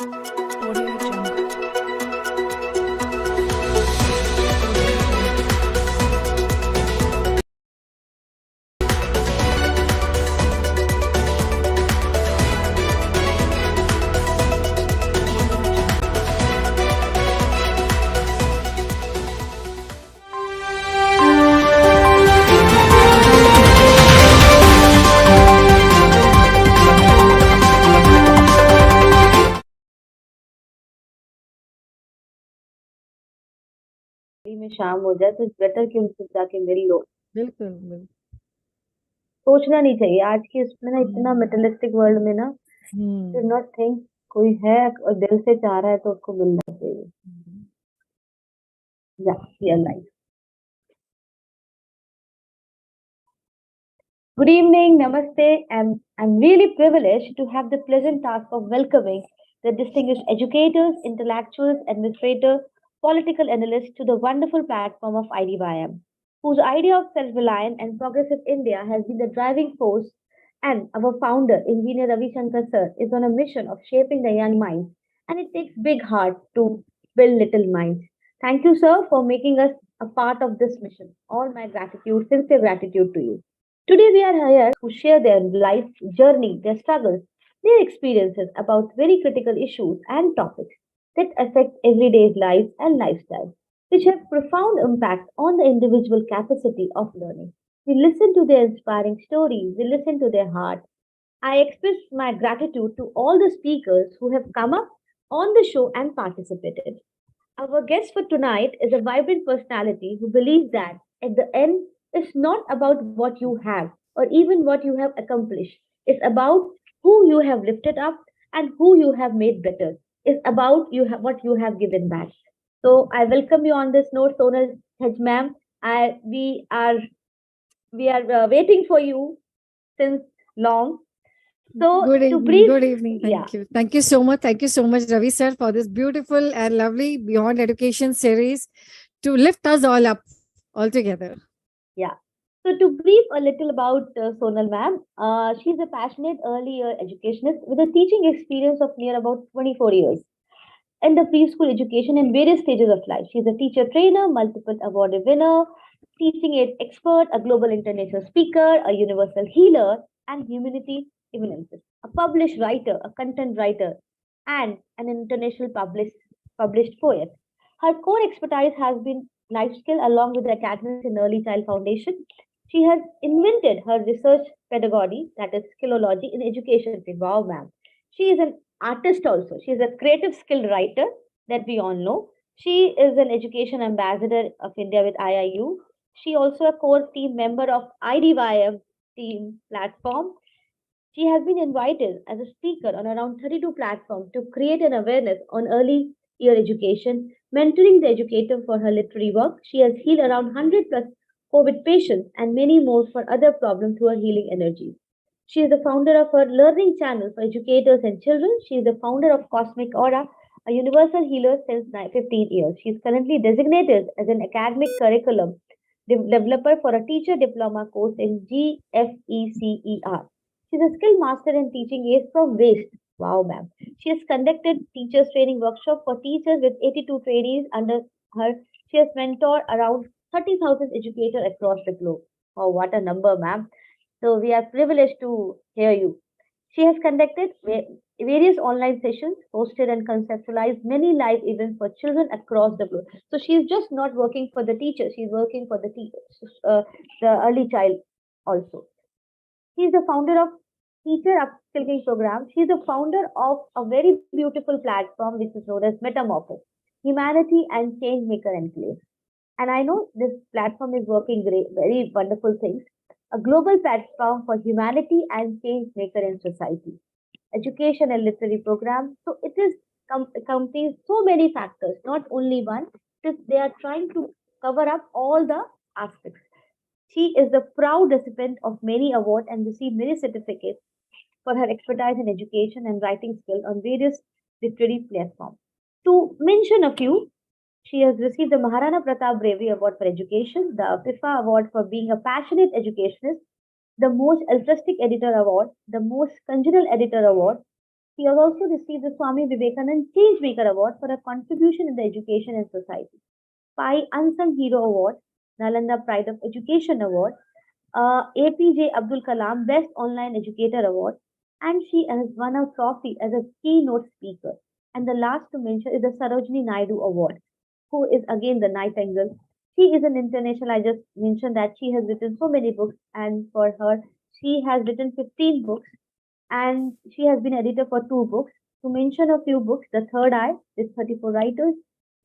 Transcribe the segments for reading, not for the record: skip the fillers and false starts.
Audio Jungle. में शाम हो जाए तो बेटर कि उनसे जाके मिल लो। बिल्कुल, बिल्कुल। सोचना नहीं चाहिए आज के इसमें ना, इतना मटेरियलिस्टिक वर्ल्ड में ना, हुँ। डू नॉट थिंक कोई है और दिल से चाह रहा है तो उसको मिलना चाहिए। या real life. Good evening, Namaste. I'm really privileged to have the pleasant task of welcoming the distinguished educators, intellectuals, administrators, political analysts to the wonderful platform of IDYM, whose idea of self-reliant and progressive India has been the driving force. And our founder, Engineer Ravi Shankar Sir, is on a mission of shaping the young minds, and it takes big heart to build little minds. Thank you, sir, for making us a part of this mission. All my gratitude, sincere gratitude to you. Today we are here to share their life journey, their struggles, their experiences about very critical issues and topics that affect everyday's life and lifestyle, which have profound impact on the individual capacity of learning. We listen to their inspiring stories, we listen to their heart. I express my gratitude to all the speakers who have come up on the show and participated. Our guest for tonight is a vibrant personality who believes that at the end, it's not about what you have or even what you have accomplished. It's about who you have lifted up and who you have made better. It's about what you have given back. So I welcome you on this note, Sonal Tej ma'am. We are waiting for you since long. So Good to evening. brief, Good evening. yeah. Thank you. Thank you so much. Thank you so much, Ravi sir, for this beautiful and lovely Beyond Education series to lift us all up all together. Yeah. So to brief a little about Sonal ma'am, she's a passionate early year educationist with a teaching experience of near about 24 years in the preschool education in various stages of life. She's a teacher trainer, multiple awarded winner, teaching aid expert, a global international speaker, a universal healer, and humanity eminences, a published writer, a content writer, and an international published poet. Her core expertise has been life skill along with the academics in Early Child Foundation. She has invented her research pedagogy, that is skillology, in education field. Wow, ma'am. She is an artist also. She is a creative skilled writer that we all know. She is an education ambassador of India with IIU. She also a core team member of IDYM team platform. She has been invited as a speaker on around 32 platforms to create an awareness on early year education, mentoring the educator for her literary work. She has healed around 100 plus COVID patients and many more for other problems through her healing energy. She is the founder of her learning channel for educators and children. She is the founder of Cosmic Aura, a universal healer since 15 years. She is currently designated as an academic curriculum developer for a teacher diploma course in GFECER. She's a skilled master in teaching aids from waste. Wow, ma'am. She has conducted teachers training workshop for teachers with 82 trainees under her. She has mentored around 30,000 educators across the globe. Oh, what a number, ma'am. So we are privileged to hear you. She has conducted various online sessions, hosted and conceptualized many live events for children across the globe. So she is just not working for the teacher; she is working for the the early child also. She is the founder of Teacher Upskilling Program. She is the founder of a very beautiful platform which is known as Metamorphosis, Humanity and Change Maker Enclave. And I know this platform is working great, very wonderful things. A global platform for humanity and change maker in society. Education and literary program. So it is accompanies so many factors, not only one. It is, they are trying to cover up all the aspects. She is the proud recipient of many awards and received many certificates for her expertise in education and writing skill on various literary platforms. To mention a few, she has received the Maharana Pratap Bravery Award for Education, the FIFA Award for being a passionate educationist, the most altruistic editor award, the most congenial editor award, She has also received the Swami Vivekanand Change Maker Award for her contribution in the education and society. 5 Unsung Hero Award, Nalanda Pride of Education Award, APJ Abdul Kalam Best Online Educator Award, and she has won a trophy as a keynote speaker. And the last to mention is the Sarojini Naidu Award, who is again the Nightingale. She is an international. I just mentioned that she has written so many books, and for her, she has written 15 books, and she has been editor for 2 books. To mention a few books, The Third Eye with 34 writers,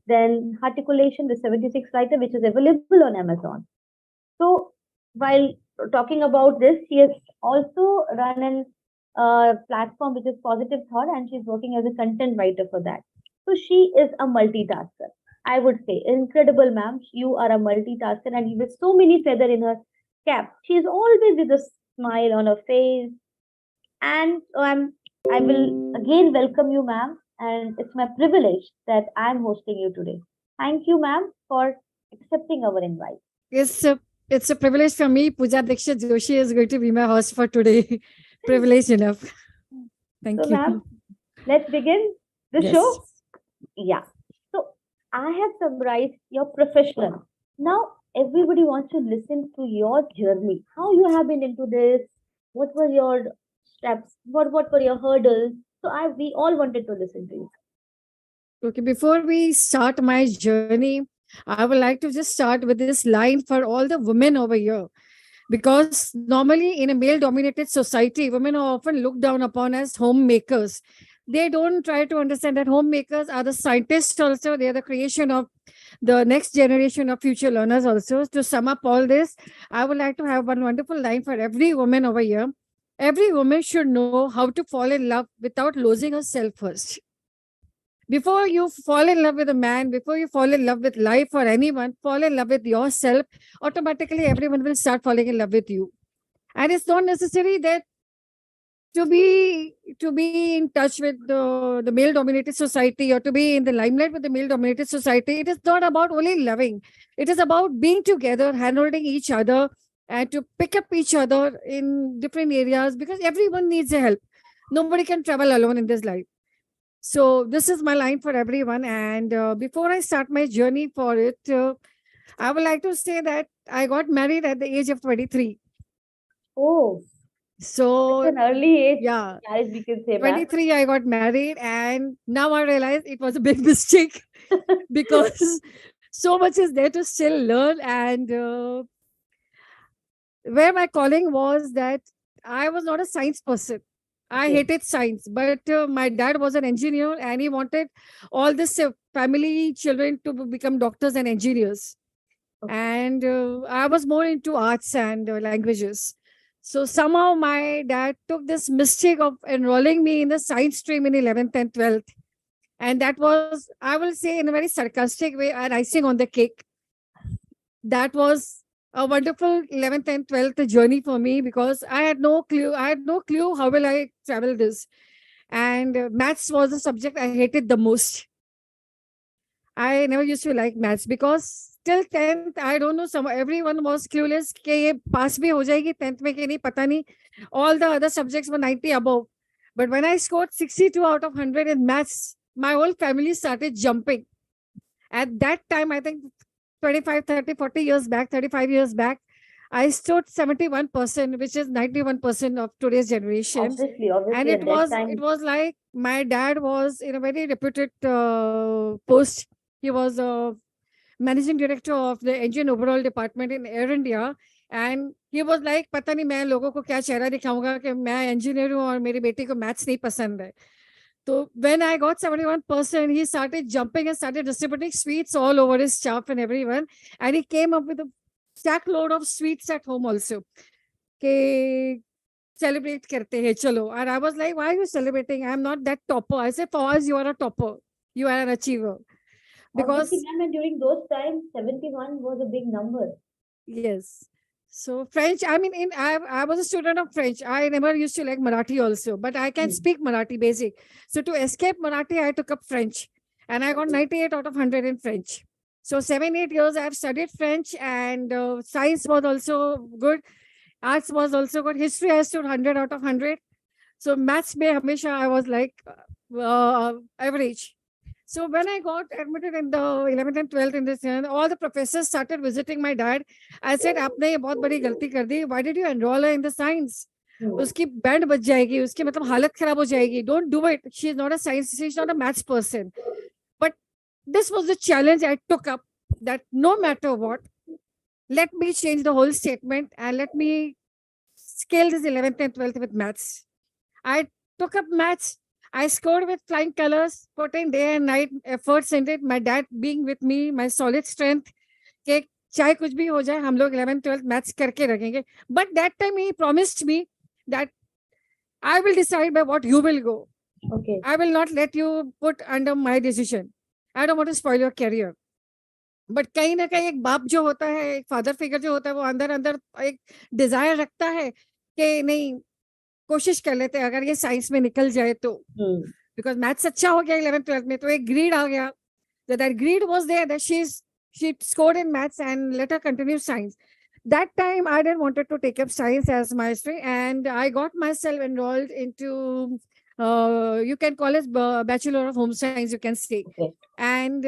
then Articulation with 76 writers, which is available on Amazon. So while talking about this, she has also run an platform which is Positive Thought, and she's working as a content writer for that. So she is a multitasker. I would say, incredible, ma'am. You are a multitasker, and you with so many feather in her cap. She is always with a smile on her face, and I will again welcome you, ma'am. And it's my privilege that I'm hosting you today. Thank you, ma'am, for accepting our invite. It's a privilege for me. Pooja Dikshit Joshi is going to be my host for today. Privilege enough. Thank So, you. ma'am, let's begin the Yes. show. Yeah. So, I have summarized your professional. Now, everybody wants to listen to your journey. How you have been into this? What were your steps? What were your hurdles? So, we all wanted to listen to you. Okay, before we start my journey, I would like to just start with this line for all the women over here. Because normally in a male dominated society, women are often looked down upon as homemakers. They don't try to understand that homemakers are the scientists also. They are the creation of the next generation of future learners also. To sum up all this, I would like to have one wonderful line for every woman over here. Every woman should know how to fall in love without losing herself first. Before you fall in love with a man, before you fall in love with life or anyone, fall in love with yourself. Automatically, everyone will start falling in love with you. And it's not necessary that to be in touch with the male dominated society or to be in the limelight with the male dominated society. It is not about only loving. It is about being together, hand holding each other, and to pick up each other in different areas because everyone needs a help. Nobody can travel alone in this life. So this is my line for everyone. And before I start my journey for it, I would like to say that I got married at the age of 23. Oh, it's So an early age yeah, marriage, we can say, ma'am. 23 I got married, and now I realize it was a big mistake because so much is there to still learn. And where my calling was that I was not a science person. I Okay. hated science, but my dad was an engineer and he wanted all this family children to become doctors and engineers. Okay. And I was more into arts and languages. So somehow my dad took this mistake of enrolling me in the science stream in 11th and 12th. And that was, I will say, in a very sarcastic way, an icing on the cake. That was a wonderful 11th and 12th journey for me because I had no clue. I had no clue how will I travel this. And maths was the subject I hated the most. I never used to like maths because till 10th, I don't know, some everyone was clueless कि ये pass भी हो जाएगी 10th में कि नहीं पता नहीं. All the other subjects were 90 above. But when I scored 62 out of 100 in maths, my whole family started jumping. At that time, I think 25, 30, 40 years back, 35 years back, I stood 71%, which is 91% of today's generation. Obviously, And at that time. it was like my dad was in a very reputed post. He was a managing director of the engine overall department in Air India. And he was like, पता नहीं मैं लोगों को क्या चेहरा दिखाऊंगा कि मैं engineer हूँ और मेरी बेटी को maths नहीं पसंद है. So when I got 71%, he started jumping and started distributing sweets all over his staff and everyone. And he came up with a stack load of sweets at home also. कि celebrate करते हैं चलो. And I was like, why are you celebrating? I'm not that topper. I said, for us, you are a topper. You are an achiever. Because Obviously, ma'am, and during those times, 71 was a big number. yes. So French, I mean, I was a student of French. I never used to like Marathi also, but I can speak Marathi basic. So to escape Marathi, I took up French, and I got 98 out of 100 in French. So 7, 8 years I've studied French, and science was also good. Arts was also good. History I stood 100 out of 100. So maths में हमेशा I was like average. So when I got admitted in the 11th and 12th in this year, all the professors started visiting my dad. I said, आपने ये बहुत बड़ी गलती कर दी. Why did you enroll her in the science? उसकी band बच जाएगी, उसकी मतलब हालत खराब हो जाएगी. Don't do it. She is not a science. She is not a maths person. But this was the challenge I took up. That no matter what, let me change the whole statement and let me scale this 11th and 12th with maths. I took up maths. I scored with flying colors, putting day and night efforts in it. My dad being with me, my solid strength. कि चाहे कुछ भी हो जाए हम लोग 11th 12th maths करके रखेंगे. But that time he promised me that I will decide by what you will go. Okay. I will not let you put under my decision. I don't want to spoil your career. But कहीं ना कहीं एक बाप जो होता है, एक father figure जो होता है, वो अंदर अंदर एक डिजायर रखता है कि नहीं, कोशिश कर लेते हैं अगर ये साइंस में निकल जाए तो. बिकॉज मैथ्स अच्छा हो गया 11th 12th में, तो एक ग्रीड आ गया. So that greed was there that she scored in maths and let her continue science. That time I didn't wanted to take up science as my stream, and I got myself enrolled into you can call it Bachelor of Home Science, you can say. Okay. And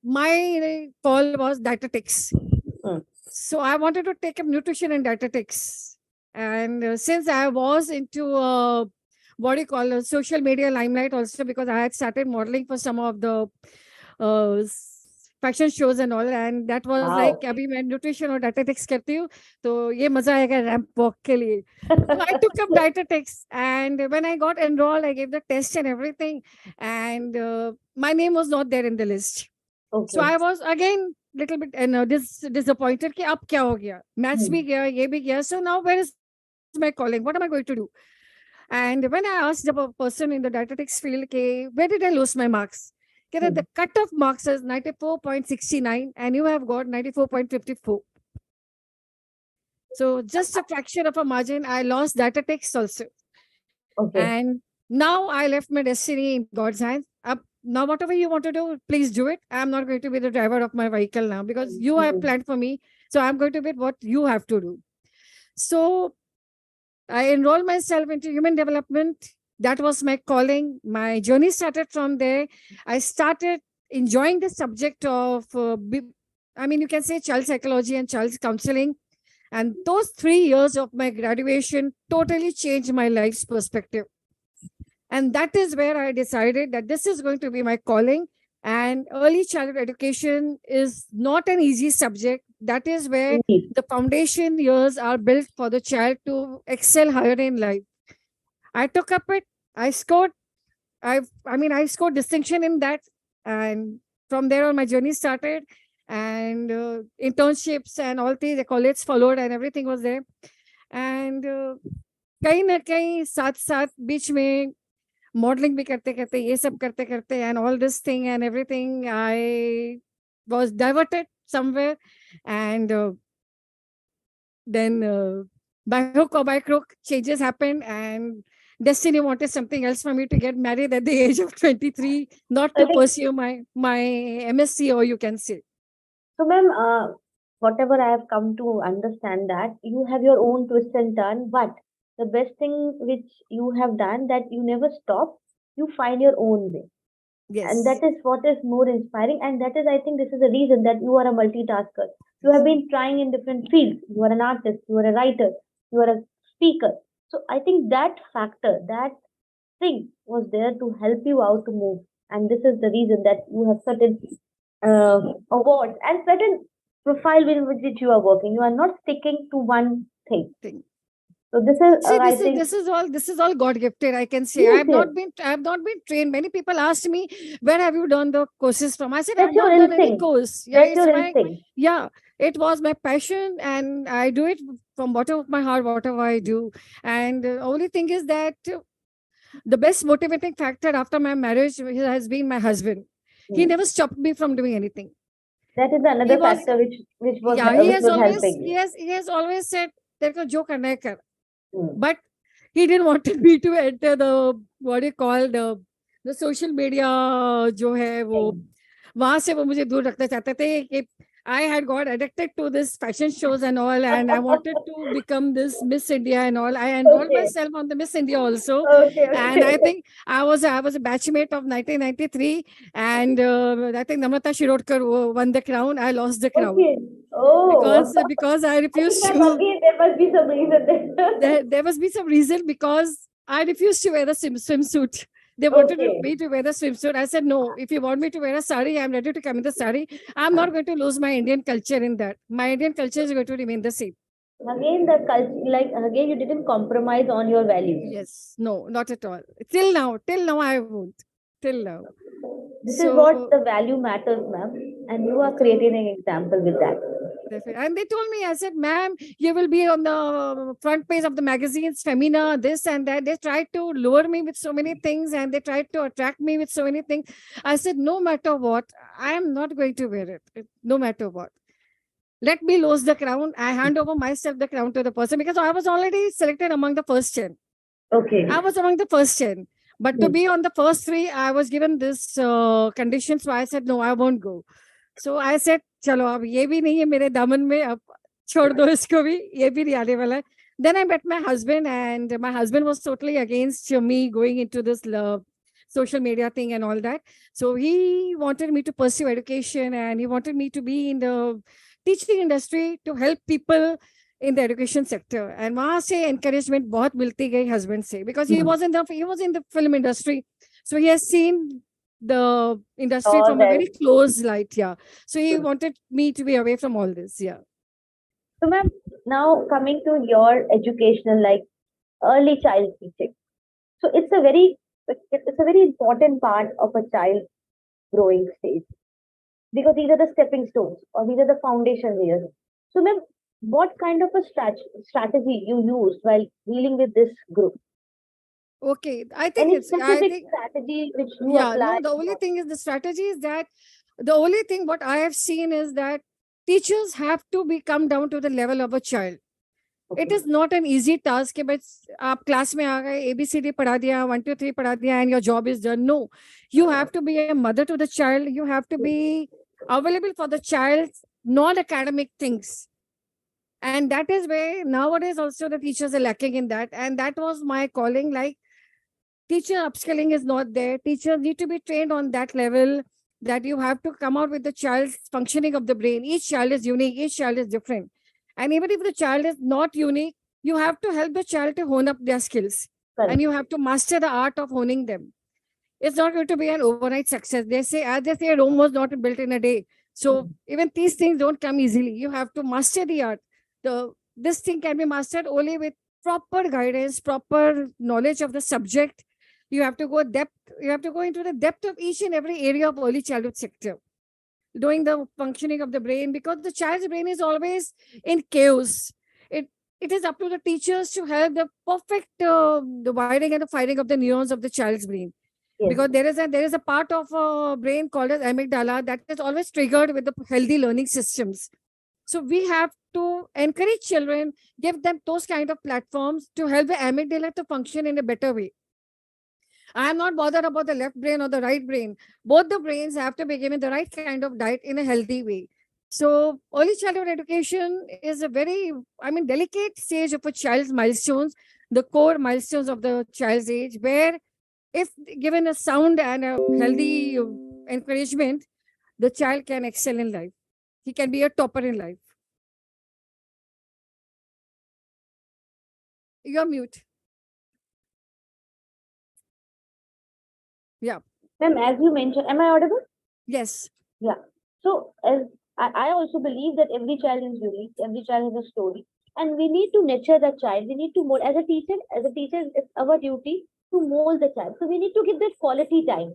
my call was dietetics. So I wanted to take up nutrition and dietetics. And since I was into what do you call social media limelight also, because I had started modeling for some of the fashion shows and all, and that was like अभी मैं nutrition और dietetics करती हूँ तो ये मजा आएगा ramp walk के लिए. So I took up dietetics, and when I got enrolled I gave the test and everything, and my name was not there in the list. So I was again little bit disappointed कि अब क्या हो गया, maths भी गया, ये भी गया. So now where is my calling, what am I going to do? And when I asked the person in the dietetics field ke where did I lose my marks, the cut-off marks is 94.69 and you have got 94.54. So just a fraction of a margin, I lost dietetics also. Okay. And now I left my destiny in God's hands. Now whatever you want to do, please do it. I'm not going to be the driver of my vehicle now because you have planned for me. So I'm going to be what you have to do. So I enrolled myself into human development. That was my calling. My journey started from there. I started enjoying the subject of, you can say child psychology and child counseling. And those 3 years of my graduation totally changed my life's perspective. And that is where I decided that this is going to be my calling. And early childhood education is not an easy subject. That is where the foundation years are built for the child to excel higher in life. I took up it. I scored. I scored distinction in that, and from there on, my journey started. And internships and all the colleges followed, and everything was there. And कहीं ना कहीं साथ बीच में modeling भी करते करते ये सब करते करते and all this thing and everything, I was diverted somewhere, and then by hook or by crook changes happened, and destiny wanted something else for me to get married at the age of 23, not to pursue my MSc, or you can say. So ma'am, whatever I have come to understand that you have your own twist and turn, but the best thing which you have done that you never stop, you find your own way. Yes. And that is what is more inspiring. And that is, I think this is the reason that you are a multitasker. You have been trying in different fields. You are an artist, you are a writer, you are a speaker. So I think that factor, that thing was there to help you out to move. And this is the reason that you have certain awards and certain profile with which you are working. You are not sticking to one thing. So this is this is all God gifted, I can say. Yes, I have not been trained. Many people asked me, where have you done the courses from? I said, I have not done any course. Yeah, it was my passion, and I do it from bottom of my heart, whatever I do. And the only thing is that the best motivating factor after my marriage has been my husband. He never stopped me from doing anything. That is another factor which was helping. He has always said, "Terko jo karna hai kar." But he didn't want me to enter the what do you call the social media जो है वो वहां से वो मुझे दूर रखना चाहते थे कि I had got addicted to this fashion shows and all, and I wanted to become this Miss India and all. I enrolled Okay. myself on the Miss India also, Okay. and I Okay. think I was a batchmate of 1993, and I think Namrata Shirodkar won the crown. I lost the crown Okay. Oh. because I I think, refused ma'am, to. again, there must be some reason there. There must be some reason because I refused to wear the swimsuit. They wanted Okay. me to wear the swimsuit. I said, no, if you want me to wear a sari, I'm ready to come in the sari. I'm not going to lose my Indian culture in that. My Indian culture is going to remain the same. Again, the culture, like, again, you didn't compromise on your values. Yes, no, not at all. Till now, I won't. Till now. This is what So, the value matters, ma'am. And you are so creating an example with that. And they told me, I said, ma'am, you will be on the front page of the magazines, Femina, this and that. They tried to lure me with so many things and they tried to attract me with so many things. I said, no matter what, I am not going to wear it. No matter what. Let me lose the crown. I hand over myself the crown to the person because I was already selected among the first 10. Okay. I was among the first 10. But to Hmm. be on the first three, I was given this condition. So I said, no, I won't go. So I said, चलो अब ये भी नहीं है मेरे दामन में अब छोड़ दो इसको भी ये भी नहीं आने वाला है. Then I met my husband and my husband was totally against me going into this social media thing and all that. So he wanted me to pursue education and he wanted me to be in the teaching industry to help people in the education sector. And वहाँ से encouragement बहुत मिलती गई husband से because he was in the film industry. So he has seen the industry All from a that. very close light. Yeah. So he wanted me to be away from all this. Yeah. So, ma'am, now coming to your educational, like early child teaching. So it's a very important part of a child growing stage because these are the stepping stones or these are the foundation layers. So, ma'am, what kind of a strategy you used while dealing with this group? Okay. Any I specific think, strategy which you yeah, apply? no, the only thing is the strategy is that the only thing what I have seen is that teachers have to be come down to the level of a child. It Okay. is not an easy task कि बस आप class में आ गए ABCD पढ़ा दिया 1 2 3 पढ़ा दिया and your job is done. No, you have to be a mother to the child. You have to be available for the child's non-academic things, and that is where nowadays also the teachers are lacking in that. And that was my calling. Like teacher upskilling is not there. Teachers need to be trained on that level that you have to come out with the child's functioning of the brain. Each child is unique. Each child is different. And even if the child is not unique, you have to help the child to hone up their skills and Correct. you have to master the art of honing them. It's not going to be an overnight success. As they say, Rome was not built in a day. So even these things don't come easily. You have to master the art. This thing can be mastered only with proper guidance, proper knowledge of the subject. You have to go depth. You have to go into the depth of each and every area of early childhood sector, doing the functioning of the brain because the child's brain is always in chaos. It it is up to the teachers to help the perfect the wiring and the firing of the neurons of the child's brain Yes. because there is a part of brain called as amygdala that is always triggered with the healthy learning systems. So we have to encourage children, give them those kind of platforms to help the amygdala to function in a better way. I am not bothered about the left brain or the right brain. Both the brains have to be given the right kind of diet in a healthy way. So early childhood education is a very, delicate stage of a child's milestones, the core milestones of the child's age, where if given a sound and a healthy encouragement, the child can excel in life. He can be a topper in life. You're mute. Yeah. Ma'am, as you mentioned, am I audible? Yes. Yeah. So as I also believe that every child is unique, every child has a story, and we need to nurture the child. We need to mold as a teacher, it's our duty to mold the child. So we need to give that quality time.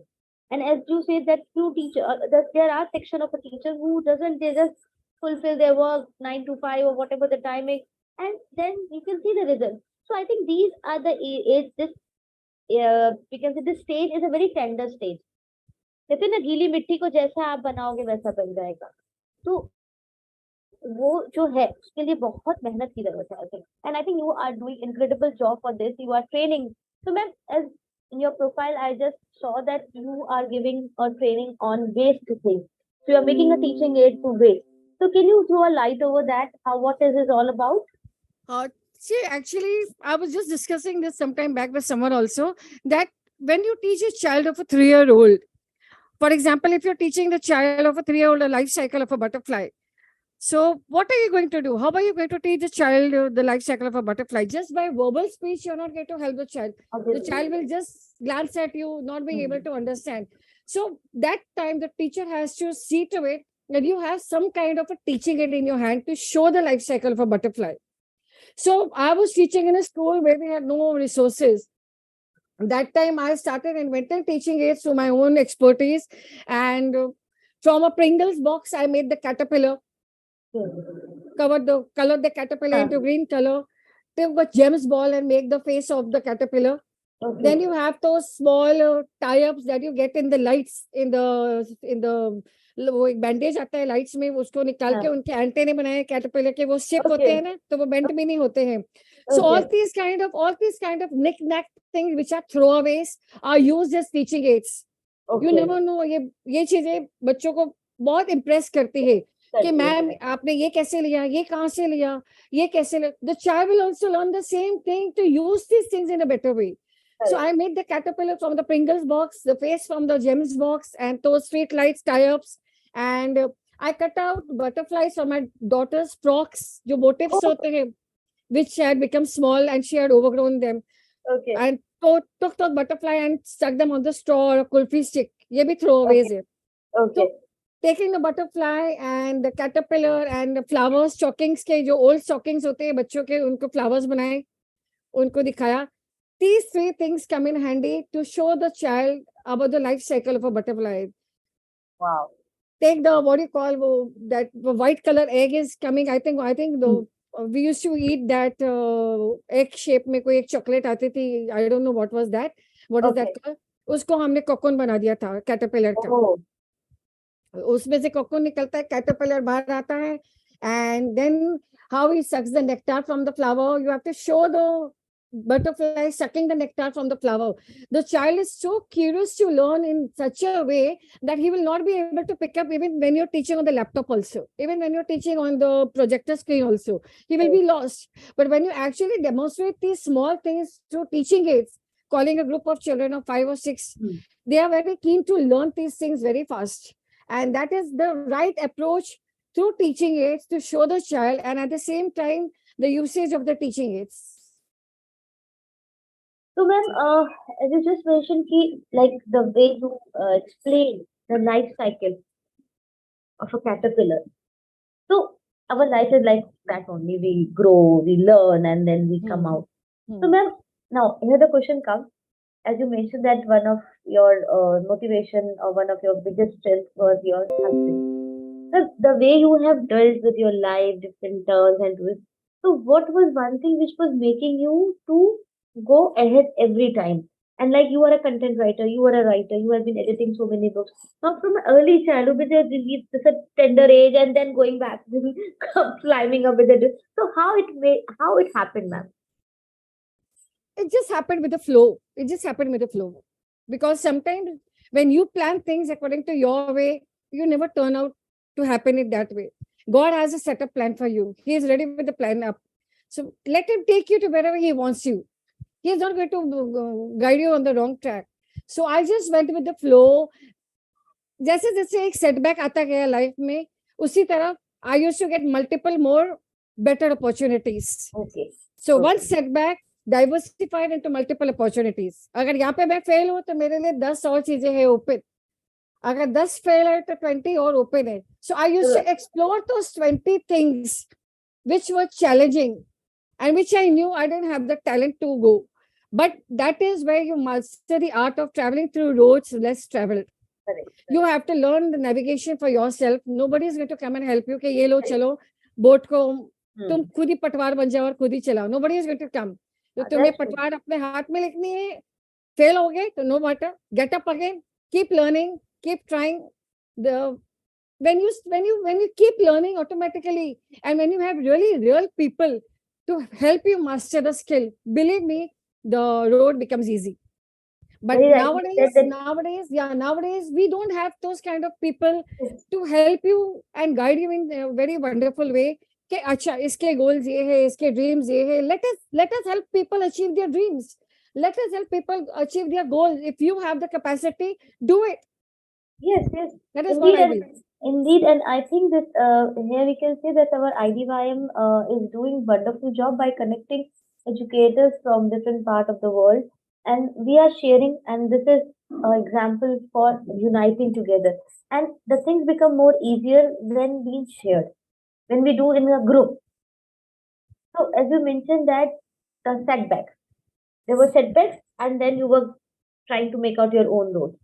And as you said that few teacher that there are section of a teacher who doesn't they just fulfill their work 9 to 5 or whatever the time is, and then you can see the result. So I think these are the age this we can say this stage is a very tender stage. कहते हैं ना गीली मिट्टी को जैसा आप बनाओगे वैसा बन जाएगा तो वो जो है उसके लिए बहुत मेहनत की जरूरत है I think and I think you are doing incredible job for this you are training so ma'am as in your profile I just saw that you are giving or training on waste things so you are making a teaching aid to waste So can you throw a light over that? How what is this all about? Uh, See, actually, I was just discussing this sometime back with someone also, that when you teach a child of a 3-year-old, for example, if you're teaching the child of a 3-year-old a life cycle of a butterfly, so what are you going to do? How are you going to teach the child the life cycle of a butterfly? Just by verbal speech, you're not going to help the child. The Obviously. child will just glance at you, not being able Hmm. to understand. So that time, the teacher has to see to it that you have some kind of a teaching aid in your hand to show the life cycle of a butterfly. So I was teaching in a school where we had no resources. That time I started inventing teaching aids to my own expertise. And from a Pringles box, I made the caterpillar, colored the caterpillar Huh. into green color, took a gems ball and make the face of the caterpillar. Okay. Then you have those small tie-ups that you get in the lights in the वो एक bandage आता है lights में उसको निकाल के Huh. उनके antennae बनाए कैटरपिलर के वो शिप होते हैं Okay. ना तो वो बेंट भी नहीं होते हैं so Okay. all these kind of knick-knack things which are throwaways are used as teaching aids. You Okay. never know ये चीजें बच्चों को बहुत इम्प्रेस करती है कि Correct. मैम आपने ये कैसे लिया ये कहाँ से लिया ये कैसे लिया the child will also learn the same thing to use these things in a better way. So Correct. I made the caterpillar from the Pringles box, the face from the gems box, and those street lights tie-ups. And I cut out butterflies from my daughter's frocks, जो motifs Oh, होते हैं, which had become small and she had overgrown them. okay. And took the butterfly and stuck them on the straw or a kulfi stick. ये भी Okay. throwaways है. Okay. So taking the butterfly and the caterpillar and the flowers, stockings के जो old stockings होते हैं बच्चों के उनको flowers बनाए, उनको दिखाया. These three things come in handy to show the child about the life cycle of a butterfly. Wow. Take the what do you call that the white color egg is coming. I think Hmm. the we used to eat that egg shape में कोई एक chocolate आती थी. I don't know what was that. What is that Okay. called? उसको हमने cocoon बना दिया था caterpillar का. Oh. उसमें से cocoon निकलता है, caterpillar बाहर आता है, and then how he sucks the nectar from the flower. You have to show the butterfly sucking the nectar from the flower. The child is so curious to learn in such a way that he will not be able to pick up even when you're teaching on the laptop also, even when you're teaching on the projector screen also. He will be lost. But when you actually demonstrate these small things through teaching aids, calling a group of children of 5 or 6, Hmm. they are very keen to learn these things very fast. And that is the right approach through teaching aids to show the child, and at the same time, the usage of the teaching aids. So, ma'am, as you just mentioned, like the way you explained the life cycle of a caterpillar. So, our life is like that only. We grow, we learn, and then we come Hmm. out. So, ma'am, now here the question comes. As you mentioned that one of your motivation or one of your biggest strengths was your husband. The way you have dealt with your life, different turns and twists. So, what was one thing which was making you to go ahead every time? And like you are a content writer, you are a writer, you have been editing so many books. Not from an early childhood, with a tender age, and then going back, climbing up with it. So, how it happened, ma'am? It just happened with the flow. It just happened with the flow. Because sometimes when you plan things according to your way, you never turn out to happen it that way. God has a setup plan for you. He is ready with the plan up. So let him take you to wherever he wants you. He is not going to guide you on the wrong track. So I just went with the flow. जैसे जैसे एक setback आता गया life में उसी तरह I used to get multiple more better opportunities. Okay. So Okay. one setback diversified into multiple opportunities. अगर यहाँ पे मैं फेल हूँ तो मेरे लिए 10 और चीजें हैं ओपन. अगर 10 फेल है तो 20 और ओपन है. So I used to explore those 20 things which were challenging and which I knew I didn't have the talent to go. But that is where you master the art of traveling through roads less traveled. Correct. You have to learn the navigation for yourself. Nobody is going to come and help you कि ये लो चलो boat को तुम खुद ही पटवार बन जाओ और खुद ही चलाओ. Nobody is going to come. तो तुम्हें That's true. पटवार अपने हाथ में लिखनी है. फेल हो गए तो no matter. Get up again. Keep learning. Keep trying. The when you keep learning automatically, and when you have really real people to help you master the skill, believe me, the road becomes easy. But Very rightly said that. nowadays we don't have those kind of people Yes, to help you and guide you in a very wonderful way. कि अच्छा इसके goals ये है, इसके dreams ये है. Let us help people achieve their dreams. Let us help people achieve their goals. If you have the capacity, do it. yes, yes. That is what Indeed, I and believe. indeed, and I think that here we can say that our IDYM is doing wonderful job by connecting educators from different part of the world, and we are sharing, and this is an example for uniting together. And the things become more easier when being shared, when we do in a group. So, as you mentioned that the setbacks, there were setbacks, and then you were trying to make out your own road.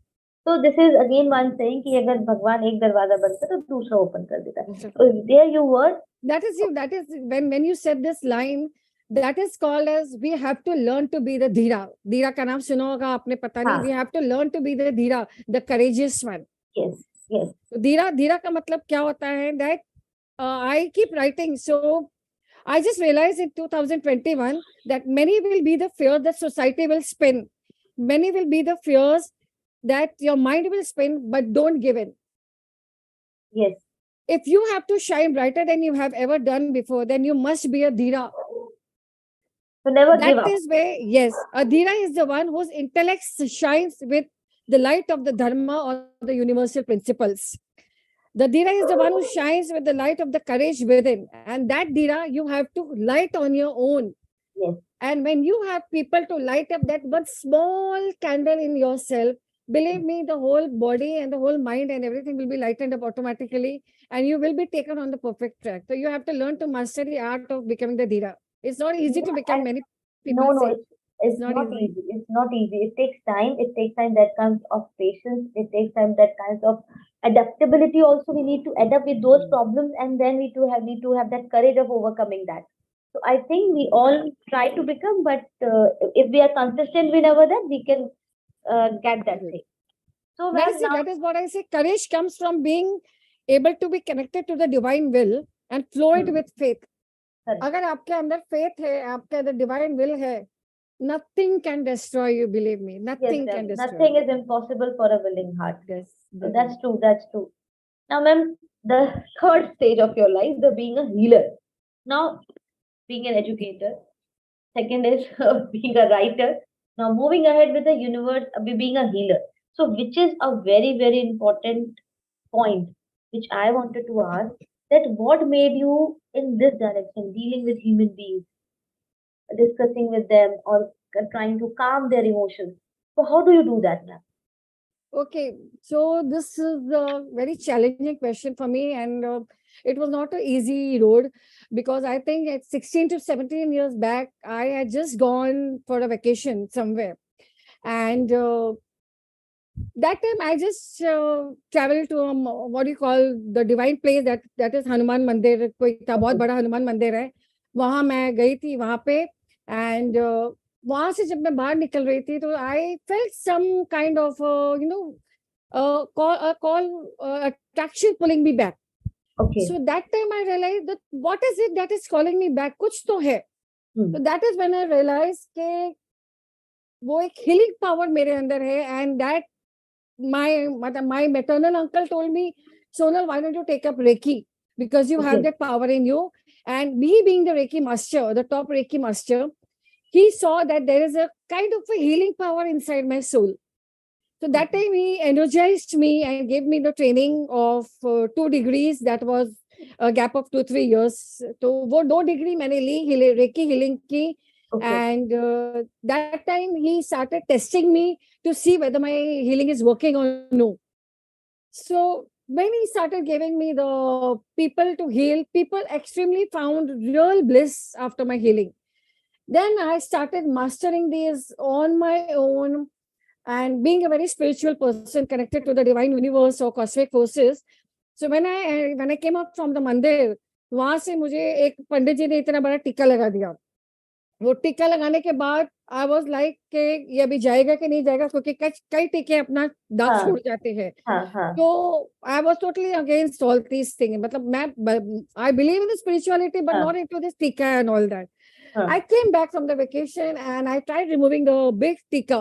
So this is again one saying कि अगर भगवान एक दरवाजा बंद करे तो दूसरा open कर देता है. So there you were. That is when you said this line, that is called as we have to learn to be the धीरा. धीरा का नाम सुना होगा आपने, पता नहीं. हाँ. We have to learn to be the Dheera, the courageous one. Yes, yes. तो धीरा धीरा का मतलब क्या होता है? That I keep writing. So I just realized in 2021 that many will be the fear that society will spin. Many will be the fears that your mind will spin, but don't give in. Yes. If you have to shine brighter than you have ever done before, then you must be a dhira. So never That give up. is where, yes, a dhira is the one whose intellect shines with the light of the dharma or the universal principles. The dhira is the one who shines with the light of the courage within. And that dhira you have to light on your own. Yes. And when you have people to light up that one small candle in yourself, believe me, the whole body and the whole mind and everything will be lightened up automatically, and you will be taken on the perfect track. So you have to learn to master the art of becoming the dhira. It's not easy to Yeah, become. and Many no, people no, say it's it's not not easy. easy. It's not easy. It takes time. It takes time that comes of patience. It takes time that kinds of adaptability. Also, we need to adapt with those problems, and then we need to have that courage of overcoming that. So I think we all try to become, but if we are consistent whenever that, we can get that Yes. thing. So, That ma'am, is it. now, That is what I say. Courage comes from being able to be connected to the divine will and flow it with faith. correct. अगर आपके अंदर faith है, आपके अंदर divine will है, nothing can destroy you. Believe me, Yes, nothing ma'am. can destroy Nothing you. is impossible for a willing heart. Yes, So that is. that's true. That's true. Now, ma'am, the third stage of your life, the being a healer. Now, being an educator. Second is being a writer. Now, moving ahead with the universe, being a healer. So, which is a very, very important point, which I wanted to ask, that what made you in this direction, dealing with human beings, discussing with them, or trying to calm their emotions? So, how do you do that, ma'am? Okay, so this is a very challenging question for me, and it was not an easy road because I think at 16 to 17 years back, I had just gone for a vacation somewhere, and that time I just traveled to what do you call the divine place that is Hanuman Mandir. कोई था बहुत Okay. बड़ा हनुमान मंदिर है, वहां मैं गई थी वहां पे, एंड वहां से जब मैं बाहर निकल रही थी तो I felt some kind of you know call attraction pulling me back. Okay. So that time I realized that what is it that is calling me back? कुछ तो है. Hmm. So that is when I realized कि वो एक healing power मेरे अंदर है, and that my maternal uncle told me, Sonal, why don't you take up Reiki? Because you have Okay. that power in you. And me being the Reiki master, the top Reiki master, he saw that there is a kind of a healing power inside my soul. So that time he energized me and gave me the training of 2 degrees. That was a gap of 2-3 years. तो वो 2 degree मैंने ली Reiki healing की, Okay. and that time he started testing me to see whether my healing is working or no. So when he started giving me the people to heal, people extremely found real bliss after my healing. Then I started mastering these on my own, and being a very spiritual person connected to the divine universe or cosmic forces. So when I came out from the mandir, वहां से मुझे एक पंडित जी ने इतना बड़ा टीका लगा दिया. वो टीका लगाने के बाद आई वाज लाइक कि ये अभी जाएगा कि नहीं जाएगा, क्योंकि कई टीके अपना दाग हाँ. छोड़ जाते हैं. हाँ, हाँ. तो I was totally against all this thing. मतलब मैं I believe in spirituality but हाँ. नॉट इनटू दिस टीका एंड ऑल दैट. हाँ. I came back from the vacation and I tried removing the big tika.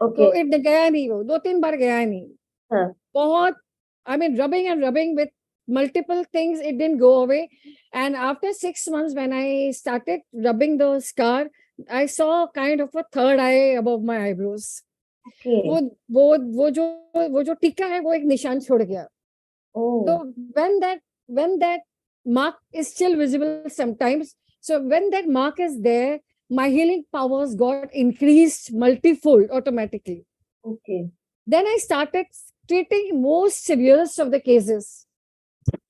तो Okay. It गया नहीं, वो 2-3 बार गया नहीं हाँ. बहुत. I mean, rubbing and rubbing with multiple things, it didn't go away. And after 6 months, when I started rubbing the scar, I saw kind of a third eye above my eyebrows. Okay. वो वो जो टीका है वो एक निशान छोड़ गया. So Oh. when that mark is still visible sometimes, so when that mark is there, my healing powers got increased multifold automatically. Okay. Then I started treating most severest of the cases,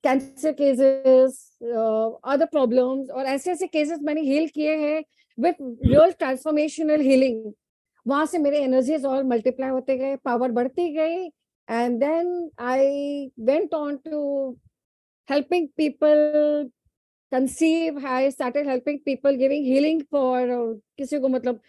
cancer cases, other problems, और ऐसे ऐसे cases मैंने heal किए हैं with real transformational healing. वहां से मेरे energies और मल्टीप्लाई होते गए, पावर बढ़ती गई. And then I went on to helping people conceive. I started helping people, giving healing for किसी को मतलब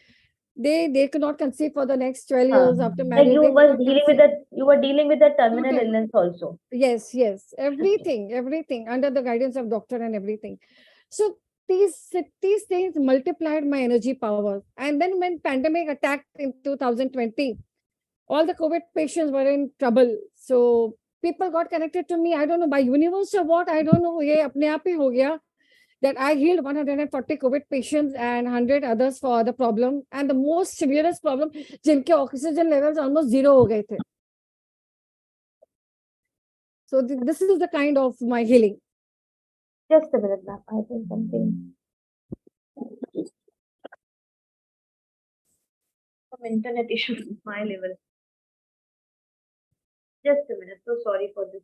they could not conceive for the next 12 हाँ. years after Like marriage. you They could was not dealing with conceive. that, you were dealing with the terminal Total. illness also. Yes, everything under the guidance of doctor and everything. So these things multiplied my energy powers. And then when pandemic attacked in 2020, all the COVID patients were in trouble. So people got connected to me. I don't know by universe or what. I don't know. ये अपने आप ही हो गया that I healed 140 COVID patients and 100 others for the problem. And the most severest problem, जिनके oxygen levels almost zero हो गए थे. So this is the kind of my healing. Just a minute, ma'am. I think something. Some internet issue at my level. Just a minute. So sorry for this.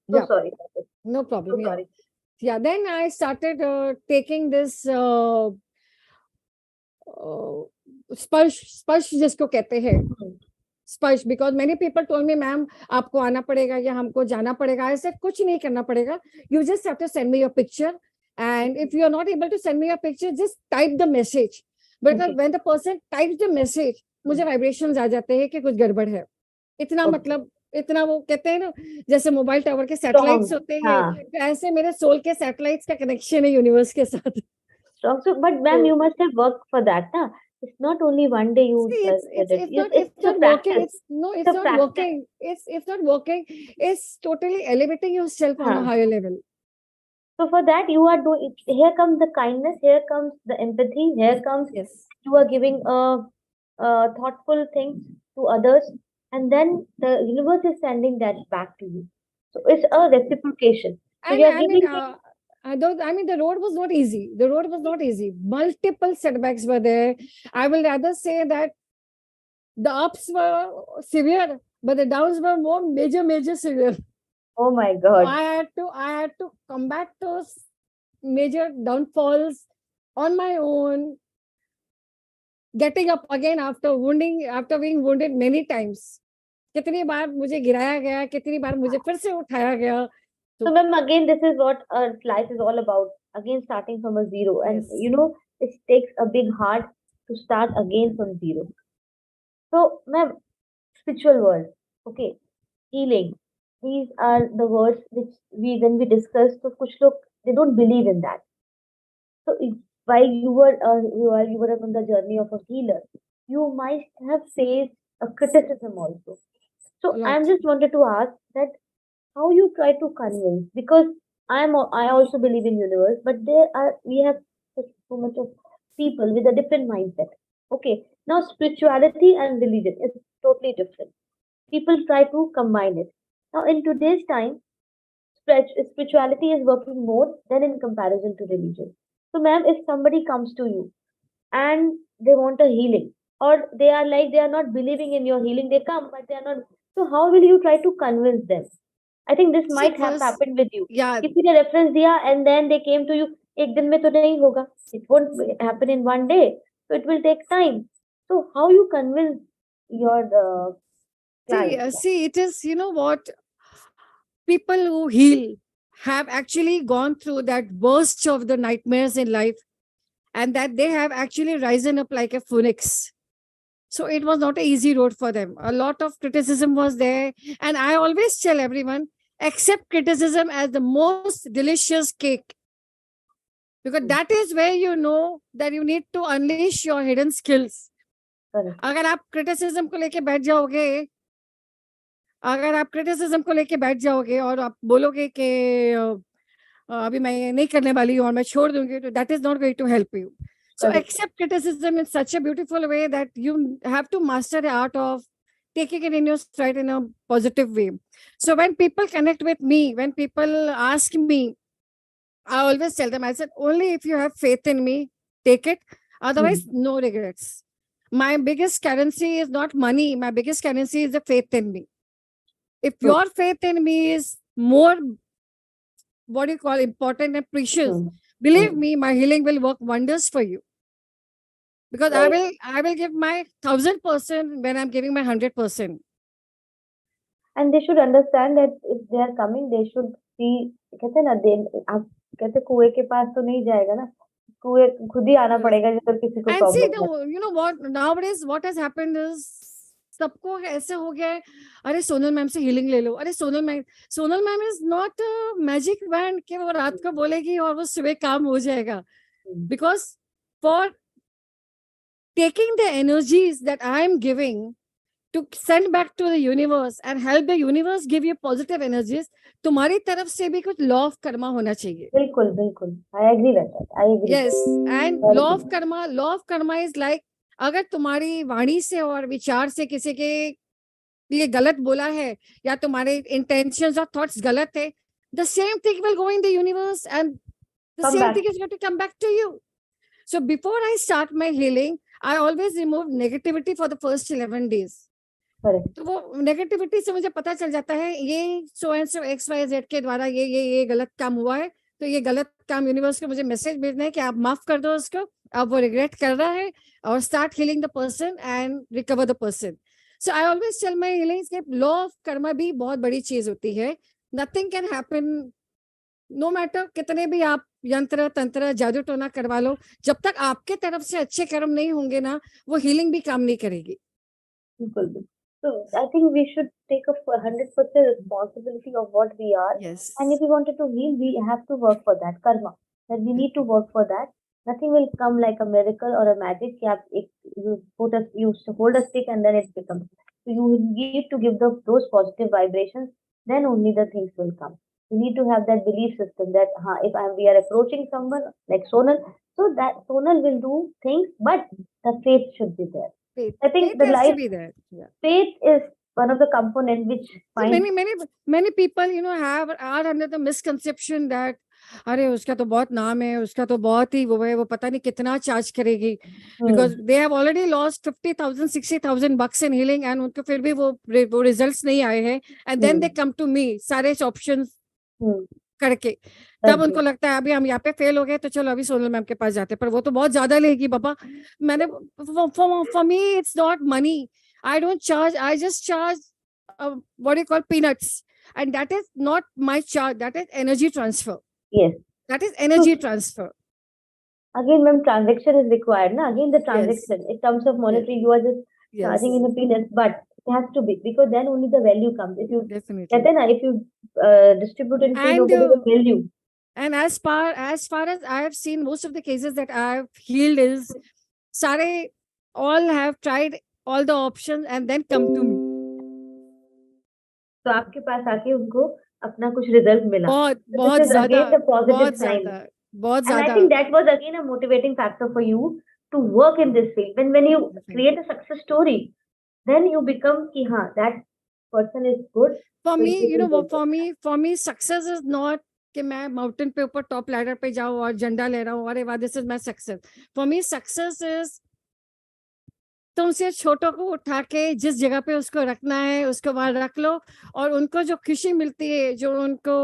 So Yeah, sorry for this. no So problem. Yeah. sorry. Yeah, then I started taking this स्पर्श जिसको कहते हैं, स्पर्श, because many people told me ma'am आपको आना पड़ेगा या हमको जाना पड़ेगा. ऐसे कुछ नहीं करना पड़ेगा. You just have to send me your picture, and if you are not able to send me your picture, just type the message. Because when the person types the message, मुझे वाइब्रेशंस आ जाते हैं कि कुछ गड़बड़ है. इतना Okay. मतलब इतना वो कहते हैं ना, जैसे मोबाइल टावर के Strong. सैटेलाइट्स होते हैं, हाँ. तो ऐसे मेरे सोल के सैटेलाइट्स का कनेक्शन है यूनिवर्स के साथ. Strong. So, but ma'am, So you must have worked for that, na? It's not only one day you see, did it. it's It's a not working. practice. It's no, It's it's a not practice. working. It's not working. It's totally elevating yourself on a Huh. higher level. So for that, you are doing. Here comes the kindness. Here comes the empathy. Here comes Yes. you are giving thoughtful things to others, and then the universe is sending that back to you. So it's a reciprocation. So And you are I mean, giving things. the road was not easy. The road was not easy. Multiple setbacks were there. I will rather say that the ups were severe, but the downs were more major severe. Oh my So God. I had to combat those major downfalls on my own, getting up again after being wounded many times. कितनी बार मुझे गिराया गया, कितनी बार मुझे फिर से उठाया गया. So ma'am, again, this is what life is all about. Again, starting from a zero, and Yes. you know, it takes a big heart to start again from zero. So, ma'am, spiritual world, okay, healing. These are the words which when we discuss, so kuch log, they don't believe in that. So, while you were on the journey of a healer, you might have faced a criticism also. A So, lot. I'm just wanted to ask that how you try to convince, because I also believe in universe, but we have so much of people with a different mindset. Okay, now spirituality and religion is totally different. People try to combine it. Now in today's time, spirituality is working more than in comparison to religion. So ma'am, if somebody comes to you and they want a healing, or they are like they are not believing in your healing, they come but they are not, so how will you try to convince them? I think this See, might have first, happened with you. yeah, किसी ने reference दिया and then they came to you, एक दिन में तो नहीं होगा, it won't happen in one day, so it will take time. So how you convince your clients? see, it is, you know what, people who heal have actually gone through that burst of the nightmares in life, and that they have actually risen up like a phoenix. So it was not an easy road for them. A lot of criticism was there. And I always tell everyone, accept criticism as the most delicious cake. because that is where you know that you need to unleash your hidden skills. Correct. अगर आप criticism को लेके बैठ जाओगे, अगर आप criticism को लेके बैठ जाओगे और आप बोलोगे कि अभी मैं ये नहीं करने वाली हूँ और मैं छोड़ दूंगी, तो that is not going to help you. So Correct. accept criticism in such a beautiful way that you have to master the art of taking it in your stride in a positive way. So when people connect with me, when people ask me, I always tell them, I said, only if you have faith in me, take it. Otherwise, Mm. no regrets. My biggest currency is not money. My biggest currency is the faith in me. If True. your faith in me is more, what do you call, important and precious, Mm. believe Mm. me, my healing will work wonders for you. Because Right. I will give my 1,000% when I'm giving my 100%. And they should understand that if they are coming, they should see. कहते हैं ना, दे आप कहते कुएं के पास तो नहीं जाएगा ना, कुएं खुद ही आना Yes. पड़ेगा अगर किसी को And see, प्रॉब्लम है. you know what, nowadays what has happened is सबको ऐसे हो गया है, अरे सोनल मैम से हीलिंग ले लो, अरे Sonal ma'am is not magic wand कि वो रात को बोलेगी और वो सुबह काम हो जाएगा. Mm. Because for taking the energies that I am giving to send back to the universe and help the universe give you positive energies, तुम्हारी तरफ से भी कुछ लॉ ऑफ कर्मा होना चाहिए. बिल्कुल बिल्कुल. I agree with that. I agree. Yes, and Very law of karma is like, अगर तुम्हारी वाणी से और विचार से किसी के लिए गलत बोला है या तुम्हारे इंटेंशंस और थॉट्स गलत है, the same thing will go in the universe and the Come same back. thing is going to come back to you. So before I start my healing, I always remove negativity for the first 11 days. Correct. तो वो negativity से मुझे पता चल जाता है ये so and so X Y Z के द्वारा ये गलत काम हुआ है, तो ये गलत काम यूनिवर्स को मुझे मैसेज भेजना है कि आप माफ कर दो उसको, अब वो रिग्रेट कर रहा है, और start healing the person and recover the person. So I always tell my healings कि लॉ ऑफ कर्मा भी बहुत बड़ी चीज होती है. Nothing can happen, no matter कितने भी आप यंत्र तंत्र जादू टोना करवा लो, जब तक आपके तरफ से अच्छे कर्म नहीं होंगे ना, वो हीलिंग भी काम नहीं करेगी. बिल्कुल. So I think we should take a 100% responsibility of what we are. Yes. And if we wanted to heal, we have to work for that karma. That we need to work for that. Nothing will come like a miracle or a magic. You hold a stick and then it becomes. So you need to give those positive vibrations. Then only the things will come. You need to have that belief system that if we are approaching someone like Sonal, so that Sonal will do things, but the faith should be there. Faith. I think Faith the has to life be there. Yeah. faith is one of the components which So many people, you know, are under the misconception that अरे उसका तो बहुत नाम है, उसका तो बहुत ही वो है, वो पता नहीं कितना चार्ज करेगी, because they have already lost 50,000 60,000 bucks in healing and उनको फिर भी वो रिजल्ट्स नहीं आए हैं, and then they come to me सारे ऑप्शंस करके, तब उनको लगता है अभी हम यहाँ पे फेल हो गए तो चलो अभी सोनल मैम के पास जाते हैं, पर वो तो बहुत ज्यादा लेगी बाबा. मैंने for me it's not money, I don't charge, I just charge what do you call peanuts, and that is not my charge, that is energy transfer. Yes. That is energy transfer. Again, ma'am, transaction is required. Na? Again, the transaction in terms of monetary, you are just charging in the peanuts, but it has to be, because then only the value comes. If you definitely, if you distribute in free, nobody will value. And as far as I have seen, most of the cases that I have healed is sare all have tried all the options and then come to me. तो आपके पास आके उनको अपना कुछ result मिला. बहुत ज्यादा, बहुत ज्यादा. And I think that was again a motivating factor for you to work in this field. When you create a success story, then you become ki that person is good. For me, you know, for me success is not कि मैं mountain पे ऊपर top ladder पे जाऊं और झंडा ले रहा हूं, अरे वाह this is my success. For me success is तुम से छोटों को उठा के जिस जगह पे उसको रखना है उसको वहां रख लो, और उनको जो खुशी मिलती है, जो उनको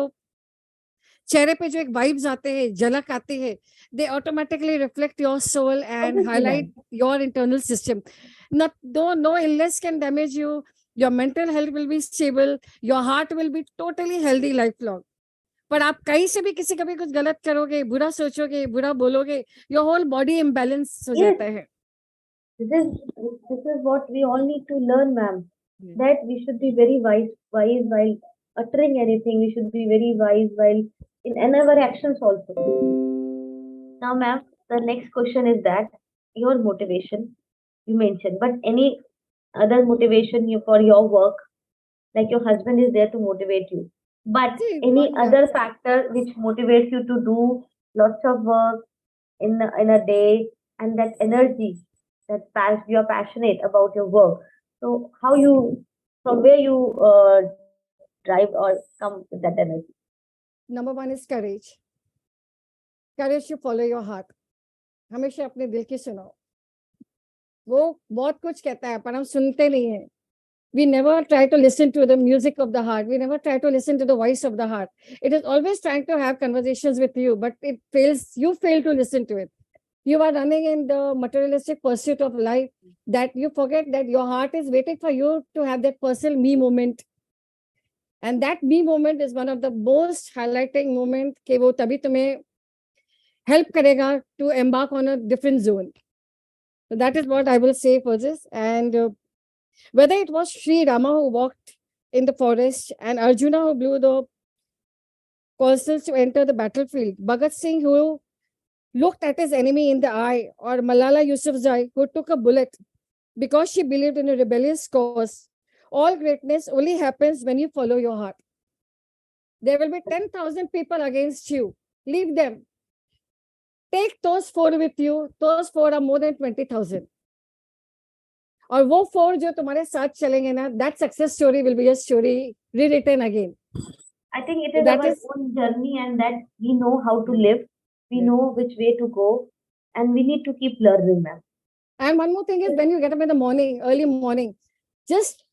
चेहरे पे जो एक वाइब्स आते हैं, झलक आती है, they automatically reflect your soul and highlight your internal system. No illness can damage you. Your mental health will be stable. Your heart will be totally healthy lifelong. पर आप कहीं से भी किसी का भी कुछ गलत करोगे, बुरा सोचोगे, बुरा बोलोगे, your whole body imbalance हो जाता है. This is what we all need to learn, ma'am. That we should be very wise while uttering anything. We should be very wise while in our actions also. Now, ma'am, the next question is that your motivation you mentioned, but any other motivation you for your work, like your husband is there to motivate you, but See, any yeah. other factor which motivates you to do lots of work in a day, and that energy, you are passionate about your work. So how you, from where you drive or come with that energy? Number one is courage. Courage to follow your heart. हमेशा अपने दिल की सुनो. वो बहुत कुछ कहता है पर हम सुनते नहीं हैं. We never try to listen to the music of the heart. We never try to listen to the voice of the heart. It is always trying to have conversations with you, but it fails. You fail to listen to it. You are running in the materialistic pursuit of life that you forget that your heart is waiting for you to have that personal me moment. And that me moment is one of the most highlighting moment कि वो तभी तुम्हें help करेगा to embark on a different zone. So that is what I will say for this. And whether it was Sri Rama who walked in the forest and Arjuna who blew the coursers to enter the battlefield, Bhagat Singh who looked at his enemy in the eye, or Malala Yousafzai who took a bullet because she believed in a rebellious cause, all greatness only happens when you follow your heart. There will be 10,000 people against you. Leave them. Take those four with you. Those four are more than 20,000. और वो four जो तुम्हारे साथ चलेंगे ना, that success story will be a story rewritten again. I think it So is that our is, own journey, and that we know how to live, we yeah. know which way to go, and we need to keep learning, ma'am. And one more thing is when you get up in the morning, early morning, just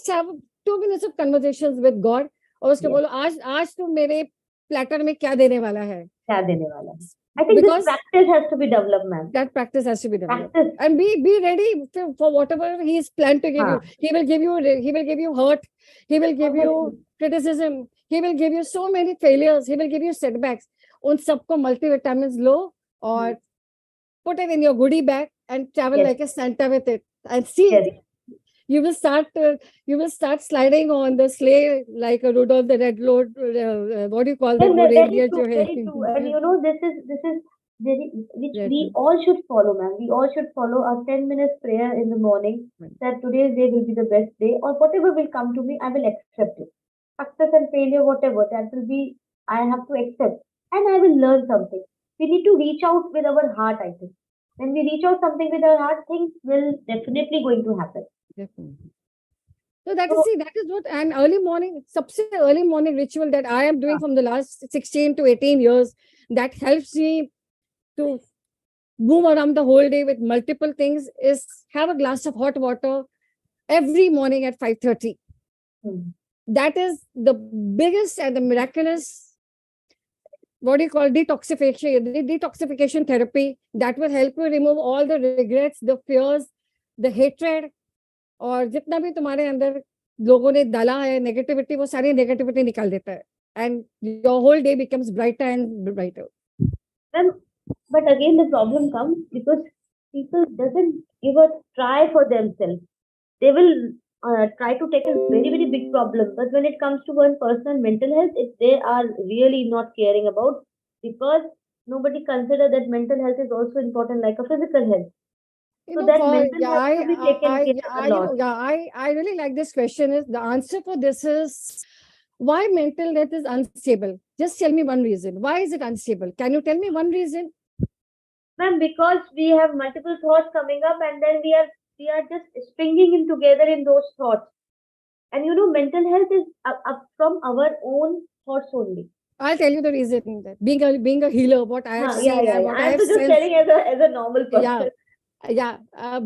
have 2 minutes of conversations with God. और उसको Yes. बोलो आज तू मेरे platter में क्या देने वाला है. क्या देने वाला है? I think Because this practice has to be developed, ma'am. that practice has to be developed. Practice. And be ready for whatever he is planned to give you. He will give you hurt. He will give you criticism. He will give you so many failures. He will give you setbacks. उन सबको multivitamins लो और put it in your goodie bag and travel Yes. like a Santa with it. And see, Yes. you will start sliding on the sleigh like a Rudolph the Red Lord. What do you call that? And वो very reindeer true, जो है. very true. And you know, this is very, which Red we Lord. all should follow, ma'am. We all should follow our 10 minutes prayer in the morning, that today's day will be the best day, or whatever will come to me, I will accept it. Success and failure, whatever, that will be, I have to accept. And I will learn something. We need to reach out with our heart, I think. When we reach out something with our heart, things will definitely going to happen. Definitely. So that So, is what an early morning, सबसे early morning ritual that I am doing from the last 16 to 18 years that helps me to move around the whole day with multiple things is have a glass of hot water every morning at 5:30. That is the biggest and the miraculous, what do you call, detoxification therapy that will help you remove all the regrets, the fears, the hatred, और जितना भी तुम्हारे अंदर लोगों ने डाला है negativity, वो सारी नेगेटिविटी निकाल देता है. And your whole day becomes brighter and brighter. but again, the problem comes because people doesn't give a try for themselves. They will try to take a very, very big problem, but when it comes to one personal mental health, they are really not caring about, because nobody consider that mental health is also important like a physical health. So that mental health to be taken care a lot. I really like this question. Is the answer for this is why mental health is unstable? Just tell me one reason. Why is it unstable? Can you tell me one reason? Ma'am, because we have multiple thoughts coming up, and then we are just stringing in together in those thoughts. And you know, mental health is up from our own thoughts only. I'll tell you the reason. That being a healer, what I have seen, what I I'm have just sensed. telling as a normal person.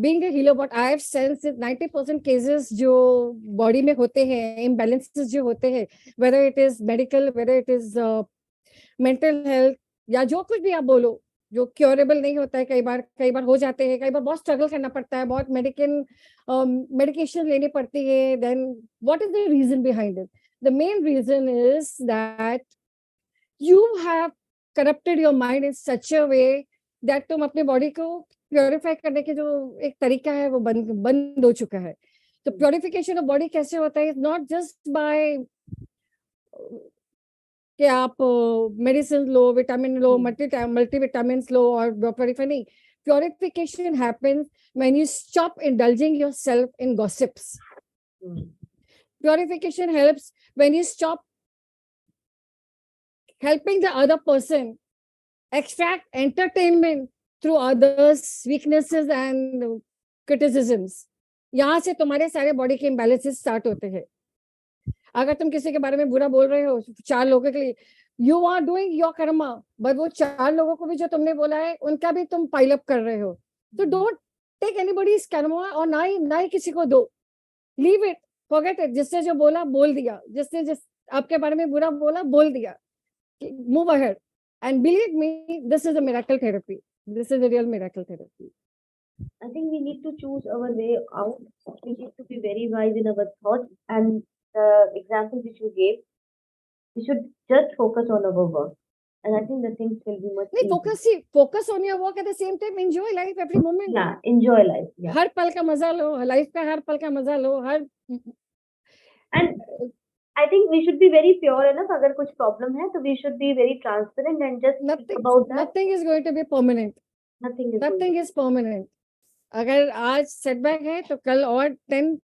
Being a healer, what I have sensed is 90% cases जो body में होते हैं, imbalances जो होते हैं, whether it is medical, whether it is mental health, या जो कुछ भी आप बोलो, जो क्योरेबल नहीं होता है, कई बार हो जाते हैं, कई बार बहुत स्ट्रगल करना पड़ता है, बहुत मेडिकेशन लेनी पड़ती है. Then what is the reason behind it? The main reason is that you have corrupted your mind in such a way that तुम अपने बॉडी को प्योरीफाई करने के जो एक तरीका है वो बंद हो चुका है. तो प्योरिफिकेशन ऑफ बॉडी कैसे होता है? नॉट जस्ट बाय कि आप मेडिसिन लो, विटामिन लो, मल्टीविटामिन लो और प्योरीफाई नहीं. Purification happens when you stop indulging yourself in gossips. Purification helps when you stop helping the other person extract entertainment through others' weaknesses and criticisms. यहाँ से तुम्हारे सारे body के imbalances start होते हैं. अगर तुम किसी के बारे में बुरा बोल रहे हो 4 लोगों के लिए, you are doing your karma, but वो 4 लोगों को भी जो तुमने बोला है उनका भी तुम पाइल अप कर रहे हो. तो डोंट टेक एनीबॉडीज कर्मा, और ना ही किसी को दो. Leave it, forget it. जिसने जो बोला बोल दिया, जिसने जिस आपके बारे में बुरा बोला बोल दिया. Move ahead. And believe me, this is a miracle therapy. This is a real miracle therapy. I think we need to choose our way out. We need to be very wise in our thoughts. And the example which you gave, we should just focus on our work. And I think the things will be much easier. Focus on your work, at the same time enjoy life every moment. Yeah, enjoy life. Yeah. हर पल का मजा लो, life का हर पल का मजा लो, And I think we should be very pure enough. अगर कुछ problem है, तो we should be very transparent and just speak about that. Nothing is going to be permanent. Nothing is permanent. अगर आज setback है, तो कल और 10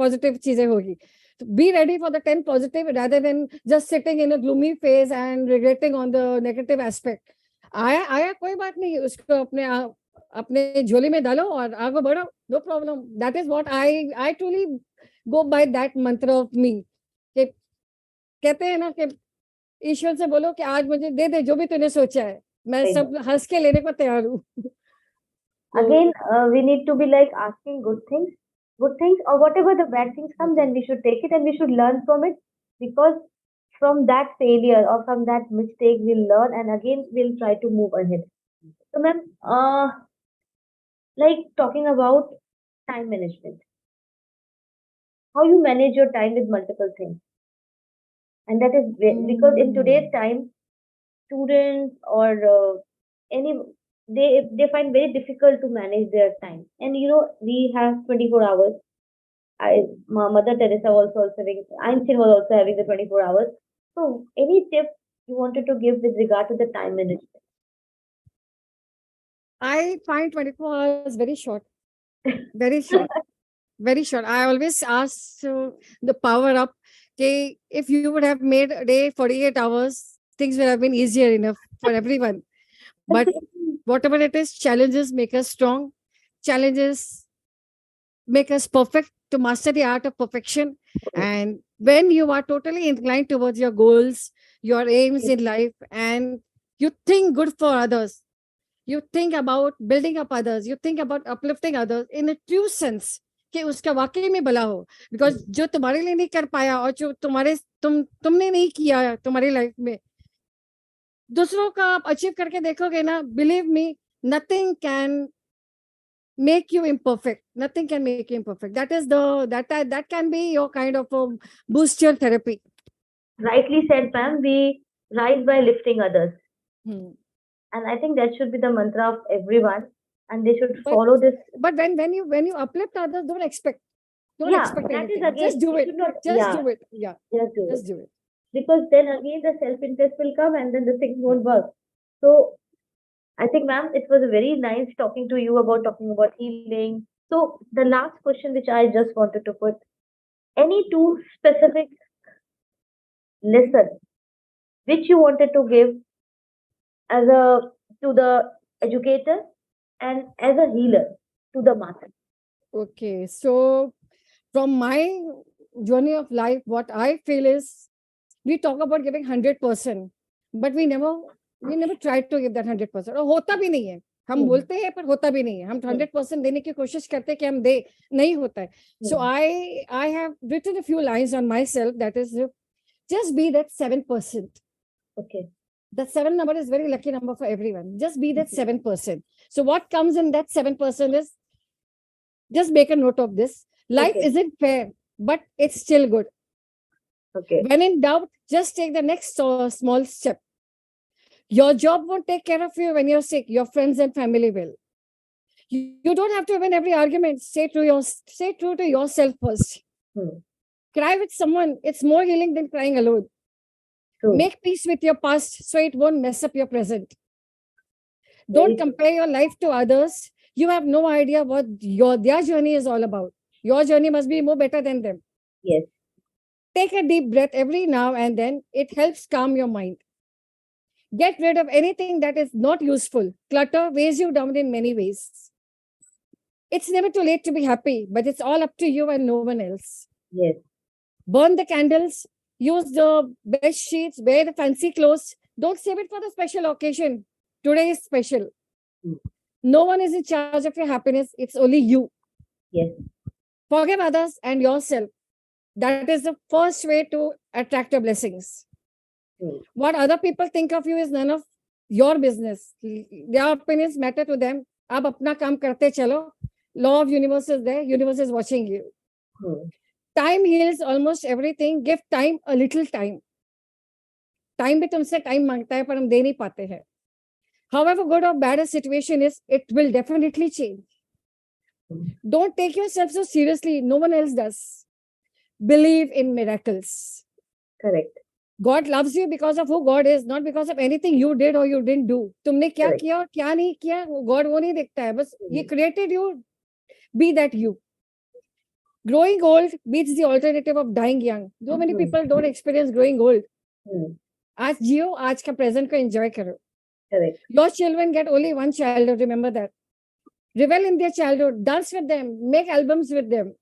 positive चीजें होगी. So be ready for the 10 positive rather than just sitting in a gloomy phase and regretting on the negative aspect. आया कोई बात नहीं, उसको अपने झोली में डालो और आगे बढ़ो. No problem. That is what I truly go by that mantra of me. कि कहते हैं ना कि ईश्वर से बोलो कि आज मुझे दे दे जो भी तूने सोचा है, मैं सब हंस के लेने को तैयार हूँ. Again, we need to be like asking good things, or whatever the bad things come, then we should take it and we should learn from it, because from that failure or from that mistake we'll learn and again we'll try to move ahead. So, ma'am, like talking about time management, how you manage your time with multiple things, and that is because in today's time, students or any they find very difficult to manage their time. And we have 24 hours. Mother Teresa also having, Einstein was also having the 24 hours. So any tip you wanted to give with regard to the time management? I find 24 hours very short. Very short. Very short. I always ask the power up. Okay, if you would have made a day 48 hours, things would have been easier enough for everyone. But whatever it is, challenges make us strong. Challenges make us perfect, to master the art of perfection. And when you are totally inclined towards your goals, your aims in life, and you think good for others, you think about building up others, you think about uplifting others in a true sense, कि उसका वाकई में भला हो. Because जो तुम्हारे लिए नहीं कर पाया और जो तुमने नहीं किया तुम्हारी लाइफ में, दूसरों का आप अचीव करके देखोगे ना, believe me, nothing can make you imperfect. Nothing can make you imperfect. That can be your kind of a booster therapy. Rightly said, ma'am. We rise by lifting others. And I think that should be the mantra of everyone, and they should follow this. But when you uplift others, don't expect expect anything. Again, just do it. Do it. Yeah. Just do it. Because then again the self-interest will come and then the things won't work. So I think, ma'am, it was a very nice talking to you talking about healing. So the last question which I just wanted to put, any 2 specific lessons which you wanted to give to the educator and as a healer to the masses? Okay, so from my journey of life, what I feel is, we talk about giving 100%, but we never try to give that 100%. और होता भी नहीं है. हम बोलते हैं पर होता भी नहीं है. हम 100% देने की कोशिश करते हैं कि हम दे, नहीं होता है. So I have written a few lines on myself, that is, just be that 7%. Okay. That 7 number is very lucky number for everyone. Just be that 7%. So what comes in that 7% is, just make a note of this. Life isn't fair, but it's still good. Okay. When in doubt, just take the next small step. Your job won't take care of you when you're sick. Your friends and family will. You don't have to win every argument. Stay true to yourself first. Cry with someone. It's more healing than crying alone. True. Make peace with your past so it won't mess up your present. Very Don't true. compare your life to others. You have no idea what their journey is all about. Your journey must be more better than them. Yes. Take a deep breath every now and then. It helps calm your mind. Get rid of anything that is not useful. Clutter weighs you down in many ways. It's never too late to be happy, but it's all up to you and no one else. Yes. Burn the candles, use the bed sheets, wear the fancy clothes. Don't save it for the special occasion. Today is special. Mm. No one is in charge of your happiness. It's only you. Yes. Forgive others and yourself. That is the first way to attract your blessings. True. What other people think of you is none of your business. Their opinions matter to them. आप अपना काम करते चलो. Law of universe is there. Universe is watching you. True. Time heals almost everything. Give time a little time. Time भी तुमसे time मांगता है पर हम दे नहीं पाते हैं. However good or bad a situation is, it will definitely change. Don't take yourself so seriously. No one else does. Believe in miracles. Correct. God loves you because of who God is, not because of anything you did or you didn't do. तुमने क्या Correct. किया और क्या नहीं किया, God वो नहीं देखता है. बस He created you. Be that you. Growing old beats the alternative of dying young. So many people don't experience growing old. आज जियो, आज का present को enjoy करो. Correct. Your children get only one childhood. Remember that. Revel in their childhood. Dance with them. Make albums with them.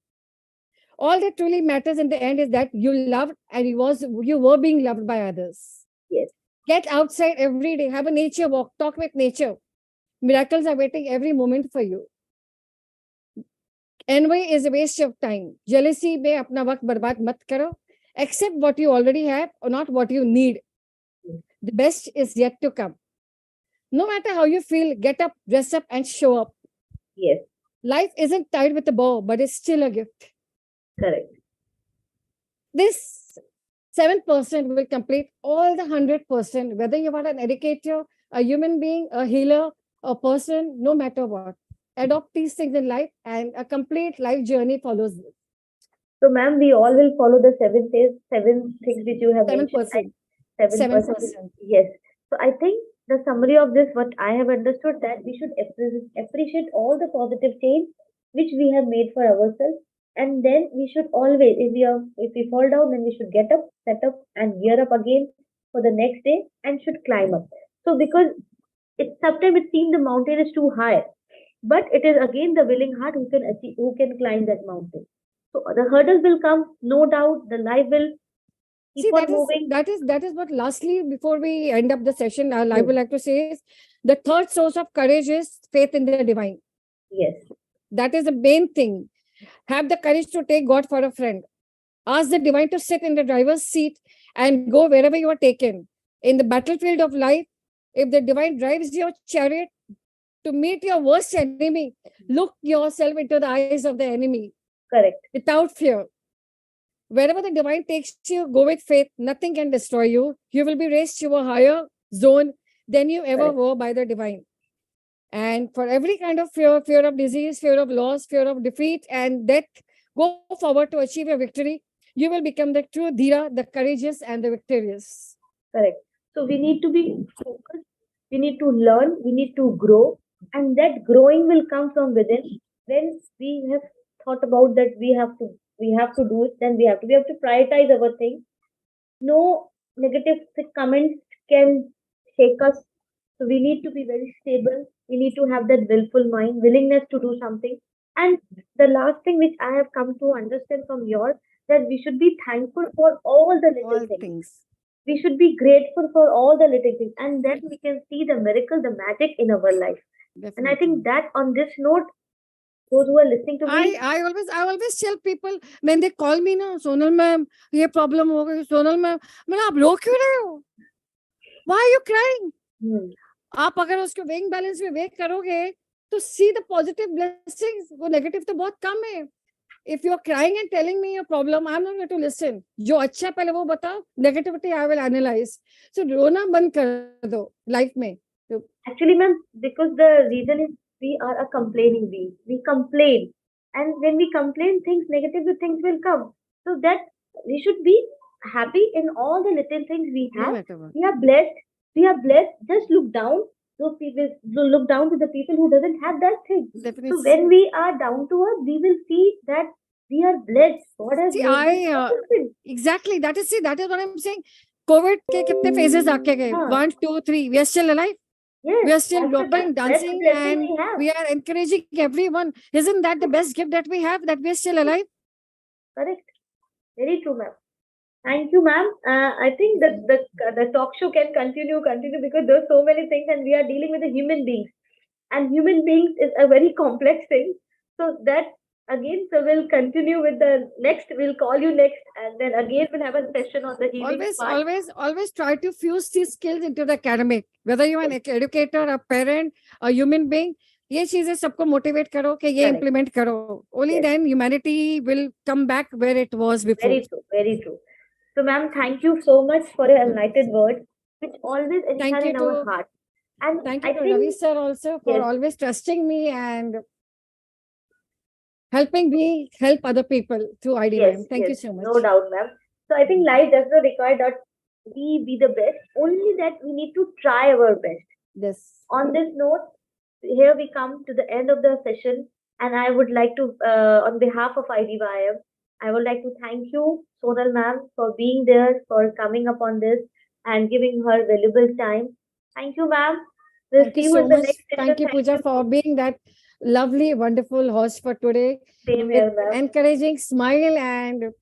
All that truly matters in the end is that you loved and you were being loved by others. Yes. Get outside every day. Have a nature walk. Talk with nature. Miracles are waiting every moment for you. Envy is a waste of time. Jealousy में अपना वक्त बर्बाद मत करो. Accept what you already have or not what you need. The best is yet to come. No matter how you feel, get up, dress up, and show up. Yes. Life isn't tied with a bow, but it's still a gift. Correct. This 7% will complete all the 100%, whether you are an educator, a human being, a healer, a person, no matter what. Adopt these things in life, and a complete life journey follows this. So, ma'am, we all will follow the 7 things which you have mentioned. 7%. 7%. 7%. Yes. So, I think the summary of this, what I have understood, that we should appreciate all the positive change which we have made for ourselves, and then we should always, if we fall down, then we should get up, set up, and gear up again for the next day, and should climb up. So, because sometimes it seems the mountain is too high, but it is again the willing heart who can achieve, who can climb that mountain. So the hurdles will come, no doubt. The life will keep See, on moving. that is what lastly, before we end up the session, I Hmm. would like to say is the third source of courage is faith in the divine. Yes. That is the main thing. Have the courage to take God for a friend. Ask the divine to sit in the driver's seat and go wherever you are taken. In the battlefield of life, if the divine drives your chariot to meet your worst enemy, look yourself into the eyes of the enemy Correct. without fear. Wherever the divine takes you, go with faith. Nothing can destroy you. You will be raised to a higher zone than you ever Correct. were by the divine. And for every kind of fear, fear of disease, fear of loss, fear of defeat and death, go forward to achieve your victory. You will become the true Dhira, the courageous and the victorious. Correct. So we need to be focused. We need to learn. We need to grow, and that growing will come from within. When we have thought about that, we have to do it. Then we have to prioritize our things. No negative comments can shake us. So we need to be very stable. We need to have that willful mind, willingness to do something. And the last thing which I have come to understand from yours, that we should be thankful for all the little All things. things. We should be grateful for all the little things, and then we can see the miracle, the magic in our life. And I Definitely. think that on this note, those who are listening to me, I always tell people when they call me na, Sonal ma'am, ये problem हो गई, Sonal ma'am, मैंने आप रो क्यों रहे हो? Why are you crying? hmm, आप अगर उसको weighing balance में weigh करोगे तो see the positive blessings. वो negative तो बहुत कम है. If you're crying and telling me your problem, I'm not going to listen. जो अच्छा पहले वो बताओ, negativity I will analyze. So रोना बंद कर दो life में. तो actually, ma'am, because the reason is we are a complaining being. We complain, and when we complain, things negative things will come. So that we should be happy in all the little things we No have. matter what. We are blessed. We are blessed. Just look down. Those people, look down to the people who doesn't have that thing. Definitely. So when we are down to earth, we will see that we are blessed. God has See, made this possible. exactly. That is what I'm saying. COVID के कितने phases आके गए? Huh. 1, 2, 3. We are still alive. We are Yes, still that's the walking, best dancing, blessing and we have. we are encouraging everyone. Isn't that the best gift that we have? That we are still alive? Correct. Very true, ma'am. Thank you, ma'am. I think that the talk show can continue because there's so many things, and we are dealing with the human beings, and human beings is a very complex thing. So that again, so we'll continue with the next. We'll call you next, and then again we'll have a session on the healing Always, part. always try to fuse these skills into the academic. Whether you're an educator, a parent, a human being, ये चीजें सबको motivate करो कि ये Correct. implement करो. Only Yes. then humanity will come back where it was before. Very true. Very true. So, ma'am, thank you so much for your enlightened words, which always Thank enter you in our to heart. And thank I you to Ravi think sir also for yes, always trusting me and helping me help other people through ID yes, ma'am. Thank you yes, so much. no doubt, ma'am. So I think life does not require that we be the best, only that we need to try our best. Yes. On this note, here we come to the end of the session, and I would like to, on behalf of IDYM, I would like to thank you, Sonal ma'am, for being there, for coming up on this, and giving her valuable time. Thank you, ma'am. We'll Thank see you you so in the much. next session. Thank you, Thank Pooja, you. for being that lovely, wonderful host for today Same with here, ma'am. encouraging smile and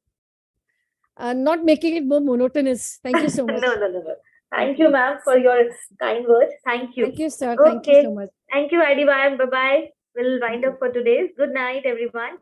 not making it more monotonous. Thank you so much. No. Thank you, ma'am, for your kind words. Thank you. Thank you, sir. Thank you Okay. so much. Thank you, IDYM. Bye bye. We'll wind up for today. Good night, everyone.